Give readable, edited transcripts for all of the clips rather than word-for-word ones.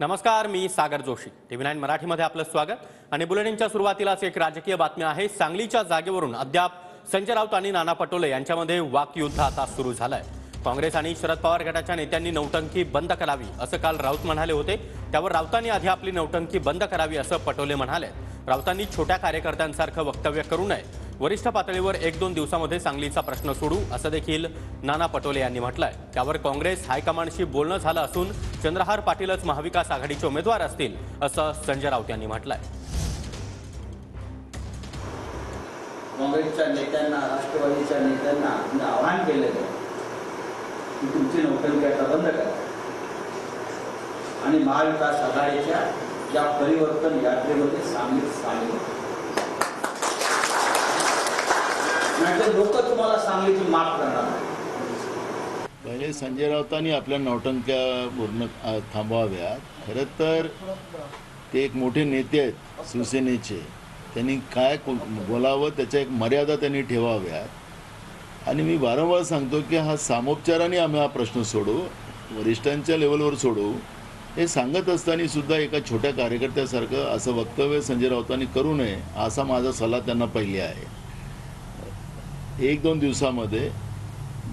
नमस्कार, मी सागर जोशी. TV9 मराठीमध्ये आपलं स्वागत. आणि बुलेटिनच्या सुरुवातीलाच एक राजकीय बातमी आहे. सांगलीच्या जागेवरून अद्याप संजय राऊत आणि नाना पटोले यांच्यामध्ये वाकयुद्ध आता सुरू झालंय. काँग्रेस आणि शरद पवार गटाच्या नेत्यांनी नौटंकी बंद करावी असं काल राऊत म्हणाले होते. त्यावर राऊतांनी आधी आपली नौटंकी बंद करावी असं पटोले म्हणाले. राऊतांनी छोट्या कार्यकर्त्यांसारखं वक्तव्य करू नये, वरिष्ठ पातळीवर 1-2 दिवसामध्ये सांगलीचा प्रश्न सोडू असं देखील नाना पटोले यांनी म्हटलंय. त्यावर काँग्रेस हायकमांडशी बोलणं झालं असून चंद्रहार पाटीलच महाविकास आघाडीचे उमेदवार असतील असं संजय राऊत यांनी म्हटलंय. काँग्रेसच्या नेत्यांना, राष्ट्रवादीच्या नेत्यांना मी आवाहन केलेलं आहे की तुमची नौटंकी आता बंद करा आणि महाविकास आघाडीच्या या परिवर्तन यात्रेमध्ये सामील नाहीतर लोक तुम्हाला सांगलीची माफ करणार नाही. पहिले संजय राऊतांनी आपल्या नौटंक्या पूर्ण थांबवाव्या. खरं तर ते एक मोठे नेते आहेत शिवसेनेचे. त्यांनी काय बोलावं त्याच्या एक मर्यादा त्यांनी ठेवाव्यात. आणि मी वारंवार सांगतो की हा सामोपचाराने आम्ही हा प्रश्न सोडू, वरिष्ठांच्या लेवलवर सोडू. हे सांगत असताना सुद्धा एका छोट्या कार्यकर्त्यासारखं असं वक्तव्य संजय राऊतांनी करू नये असा माझा सल्ला त्यांना पहिले आहे. 1-2 दिवसामध्ये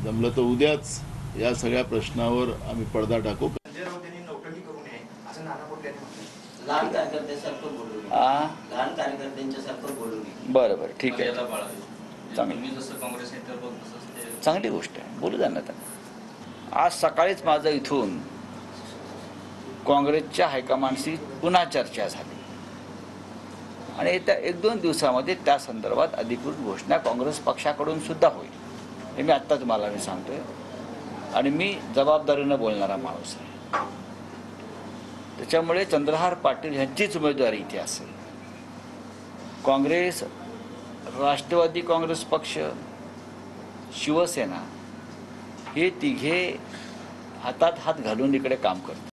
जमलं तर उद्याच या सगळ्या प्रश्नावर आम्ही पडदा टाकू. संजय राऊत यांनी नौटंकी करू नये असं नाना पटोले यांनी म्हटलं. लहान कार्यकर्त्यासारखं बोलू नये, लहान कार्यकर्त्यांच्यासारखं बोलू नये. बरं ठीक आहे, चांगली गोष्ट आहे, बोलू द्या ना त्यांना. आज सकाळीच माझं इथून काँग्रेसच्या हायकमांडशी पुन्हा चर्चा झाली आणि येत्या 1-2 दिवसामध्ये त्या संदर्भात अधिकृत घोषणा काँग्रेस पक्षाकडून सुद्धा होईल. हे मी आत्ता तुम्हाला सांगतोय. आणि मी जबाबदारीनं बोलणारा माणूस आहे. त्याच्यामुळे चंद्रहार पाटील यांचीच उमेदवारी इथे असेल. काँग्रेस, राष्ट्रवादी काँग्रेस पक्ष, शिवसेना हे तिघे हातात हात घालून इकडे काम करतात.